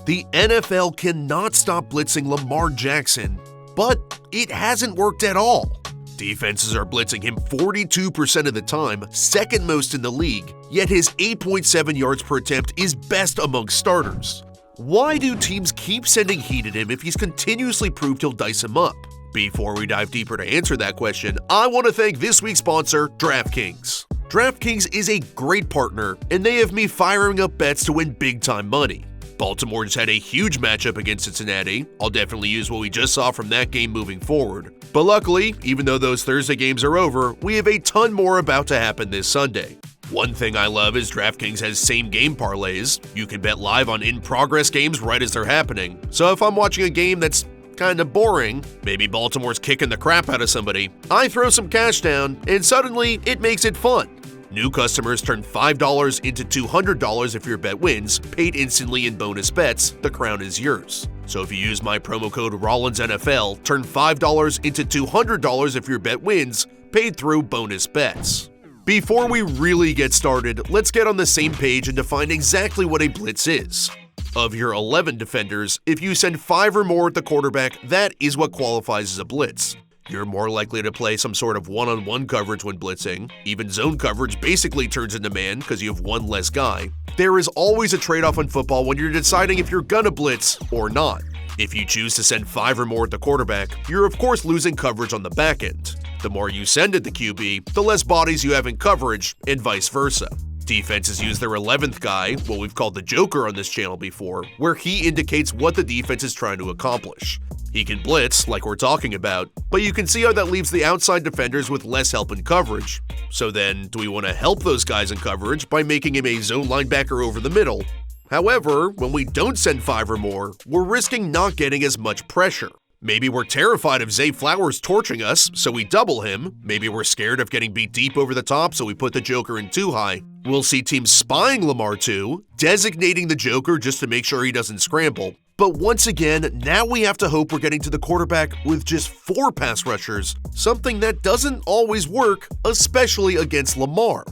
The NFL cannot stop blitzing Lamar Jackson, but it hasn't worked at all. Defenses are blitzing him 42% of the time, second most in the league, yet his 8.7 yards per attempt is best among starters. Why do teams keep sending heat at him if he's continuously proved he'll dice him up? Before we dive deeper to answer that question, I want to thank this week's sponsor, DraftKings. DraftKings is a great partner, and they have me firing up bets to win big-time money. Baltimore just had a huge matchup against Cincinnati. I'll definitely use what we just saw from that game moving forward. But luckily, even though those Thursday games are over, we have a ton more about to happen this Sunday. One thing I love is DraftKings has same-game parlays. You can bet live on in-progress games right as they're happening. So if I'm watching a game that's kinda boring, maybe Baltimore's kicking the crap out of somebody, I throw some cash down, and suddenly it makes it fun. New customers turn $5 into $200 if your bet wins, paid instantly in bonus bets. The crown is yours. So if you use my promo code RollinsNFL, turn $5 into $200 if your bet wins, paid through bonus bets. Before we really get started, let's get on the same page and define exactly what a blitz is. Of your 11 defenders, if you send 5 or more at the quarterback, that is what qualifies as a blitz. You're more likely to play some sort of one-on-one coverage when blitzing. Even zone coverage basically turns into man because you have one less guy. There is always a trade-off in football when you're deciding if you're gonna blitz or not. If you choose to send 5 or more at the quarterback, you're of course losing coverage on the back end. The more you send at the QB, the less bodies you have in coverage, and vice versa. Defenses use their 11th guy, what we've called the Joker on this channel before, where he indicates what the defense is trying to accomplish. He can blitz, like we're talking about, but you can see how that leaves the outside defenders with less help in coverage. So then, do we want to help those guys in coverage by making him a zone linebacker over the middle? However, when we don't send 5 or more, we're risking not getting as much pressure. Maybe we're terrified of Zay Flowers torching us, so we double him. Maybe we're scared of getting beat deep over the top, so we put the Joker in too high. We'll see teams spying Lamar too, designating the Joker just to make sure he doesn't scramble. But once again, now we have to hope we're getting to the quarterback with just 4 pass rushers, something that doesn't always work, especially against Lamar.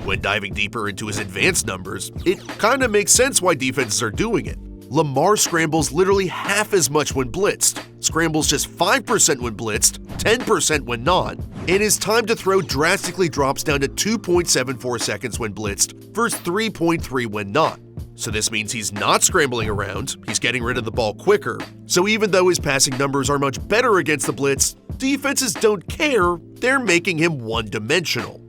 When diving deeper into his advanced numbers, it kinda makes sense why defenses are doing it. Lamar scrambles literally half as much when blitzed, scrambles just 5% when blitzed, 10% when not, and his time to throw drastically drops down to 2.74 seconds when blitzed versus 3.3 when not. So this means he's not scrambling around, he's getting rid of the ball quicker. So even though his passing numbers are much better against the blitz, defenses don't care, they're making him one-dimensional.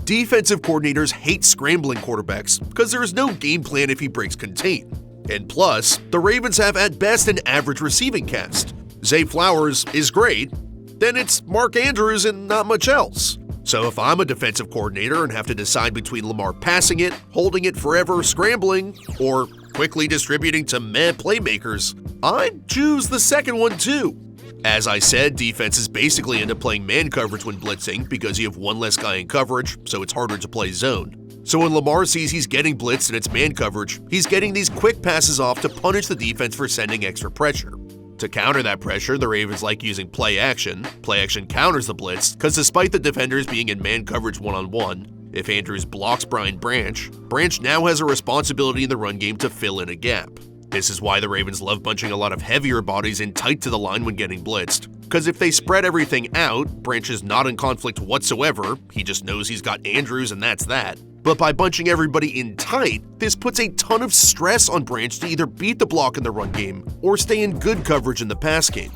Defensive coordinators hate scrambling quarterbacks because there is no game plan if he breaks contain. And plus, the Ravens have at best an average receiving cast. Zay Flowers is great, then it's Mark Andrews and not much else. So if I'm a defensive coordinator and have to decide between Lamar passing it, holding it forever, scrambling, or quickly distributing to meh playmakers, I'd choose the second one too. As I said, defenses basically end up playing man coverage when blitzing because you have one less guy in coverage, so it's harder to play zone. So when Lamar sees he's getting blitzed and it's man coverage, he's getting these quick passes off to punish the defense for sending extra pressure. To counter that pressure, the Ravens like using play action. Play action counters the blitz, because despite the defenders being in man coverage one-on-one, if Andrews blocks Brian Branch, Branch now has a responsibility in the run game to fill in a gap. This is why the Ravens love bunching a lot of heavier bodies in tight to the line when getting blitzed, because if they spread everything out, Branch is not in conflict whatsoever, he just knows he's got Andrews and that's that. But by bunching everybody in tight, this puts a ton of stress on Branch to either beat the block in the run game or stay in good coverage in the pass game.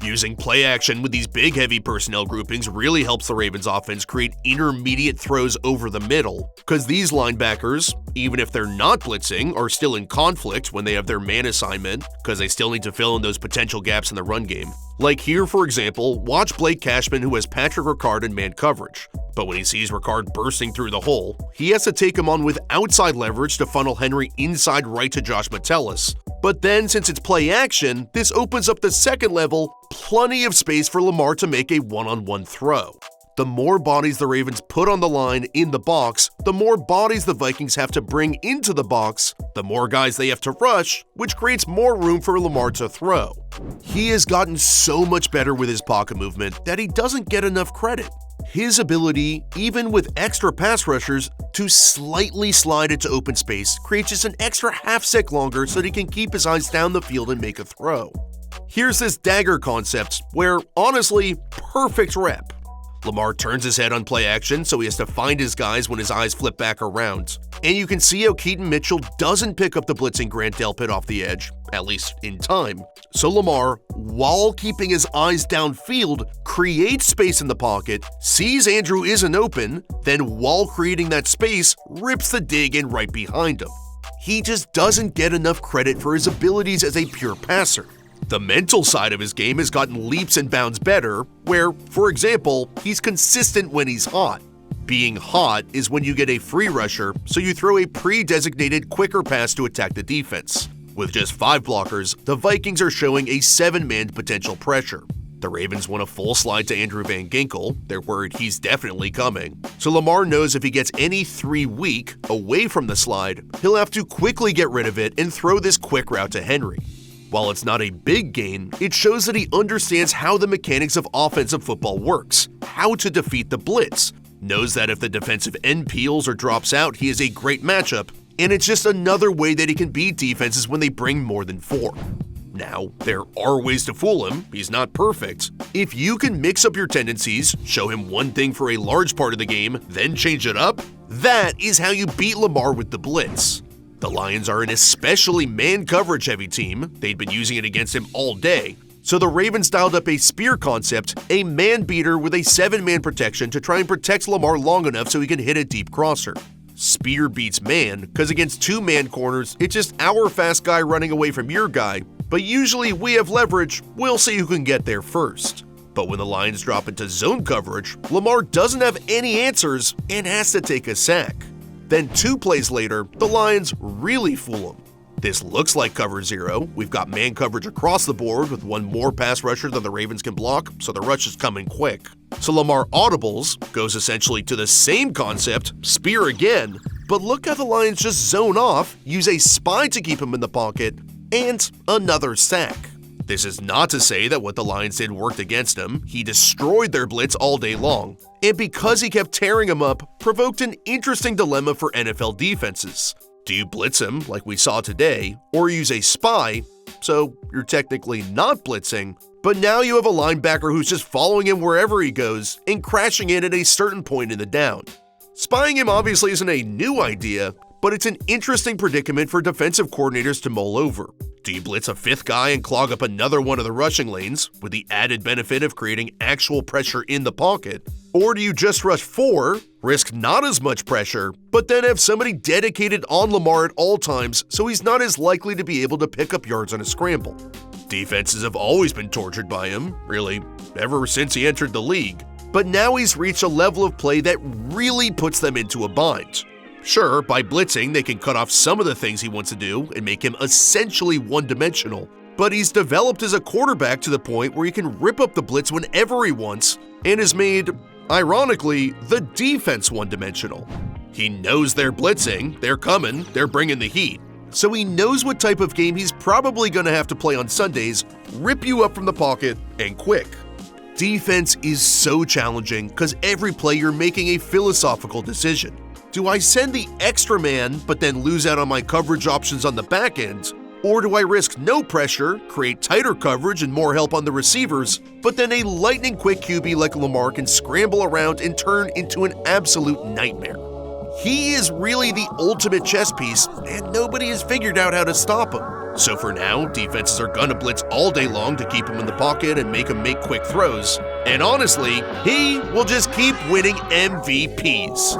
Using play action with these big heavy personnel groupings really helps the Ravens offense create intermediate throws over the middle, because these linebackers, even if they're not blitzing, are still in conflict when they have their man assignment, because they still need to fill in those potential gaps in the run game. Like here, for example, watch Blake Cashman, who has Patrick Ricard in man coverage. But when he sees Ricard bursting through the hole, he has to take him on with outside leverage to funnel Henry inside right to Josh Metellus. But then, since it's play action, this opens up the second level, plenty of space for Lamar to make a one-on-one throw. The more bodies the Ravens put on the line in the box, the more bodies the Vikings have to bring into the box, the more guys they have to rush, which creates more room for Lamar to throw. He has gotten so much better with his pocket movement that he doesn't get enough credit. His ability, even with extra pass rushers, to slightly slide into open space creates just an extra half sec longer so that he can keep his eyes down the field and make a throw. Here's this dagger concept where, honestly, perfect rep. Lamar turns his head on play action, so he has to find his guys when his eyes flip back around. And you can see how Keaton Mitchell doesn't pick up the blitzing Grant Delpit off the edge, at least in time. So Lamar, while keeping his eyes downfield, creates space in the pocket, sees Andrew isn't open, then while creating that space, rips the dig in right behind him. He just doesn't get enough credit for his abilities as a pure passer. The mental side of his game has gotten leaps and bounds better, where, for example, he's consistent when he's hot. Being hot is when you get a free rusher, so you throw a pre-designated quicker pass to attack the defense. With just 5 blockers, the Vikings are showing a 7-man potential pressure. The Ravens want a full slide to Andrew Van Ginkel. They're worried he's definitely coming. So Lamar knows if he gets any 3 weak away from the slide, he'll have to quickly get rid of it and throw this quick route to Henry. While it's not a big gain, it shows that he understands how the mechanics of offensive football works, how to defeat the blitz, knows that if the defensive end peels or drops out, he is a great matchup, and it's just another way that he can beat defenses when they bring more than 4. Now, there are ways to fool him, he's not perfect. If you can mix up your tendencies, show him one thing for a large part of the game, then change it up, that is how you beat Lamar with the blitz. The Lions are an especially man coverage heavy team, they'd been using it against him all day, so the Ravens dialed up a spear concept, a man beater with a 7-man protection to try and protect Lamar long enough so he can hit a deep crosser. Spear beats man, because against 2-man corners, it's just our fast guy running away from your guy, but usually we have leverage, we'll see who can get there first. But when the Lions drop into zone coverage, Lamar doesn't have any answers and has to take a sack. Then 2 plays later, the Lions really fool him. This looks like cover 0. We've got man coverage across the board with 1 more pass rusher than the Ravens can block, so the rush is coming quick. So Lamar audibles, goes essentially to the same concept, spear again, but look how the Lions just zone off, use a spy to keep him in the pocket, and another sack. This is not to say that what the Lions did worked against him. He destroyed their blitz all day long. And because he kept tearing him up, provoked an interesting dilemma for NFL defenses. Do you blitz him, like we saw today, or use a spy, so you're technically not blitzing, but now you have a linebacker who's just following him wherever he goes and crashing in at a certain point in the down. Spying him obviously isn't a new idea, but it's an interesting predicament for defensive coordinators to mull over. Do you blitz a 5th guy and clog up another one of the rushing lanes, with the added benefit of creating actual pressure in the pocket? Or do you just rush 4, risk not as much pressure, but then have somebody dedicated on Lamar at all times so he's not as likely to be able to pick up yards on a scramble? Defenses have always been tortured by him, really, ever since he entered the league, but now he's reached a level of play that really puts them into a bind. Sure, by blitzing, they can cut off some of the things he wants to do and make him essentially one-dimensional, but he's developed as a quarterback to the point where he can rip up the blitz whenever he wants and has made, ironically, the defense one-dimensional. He knows they're blitzing, they're coming, they're bringing the heat, so he knows what type of game he's probably going to have to play on Sundays, rip you up from the pocket, and quick. Defense is so challenging because every play you're making a philosophical decision. Do I send the extra man but then lose out on my coverage options on the back end? Or do I risk no pressure, create tighter coverage and more help on the receivers, but then a lightning quick QB like Lamar can scramble around and turn into an absolute nightmare? He is really the ultimate chess piece, and nobody has figured out how to stop him. So for now, defenses are gonna blitz all day long to keep him in the pocket and make him make quick throws. And honestly, he will just keep winning MVPs.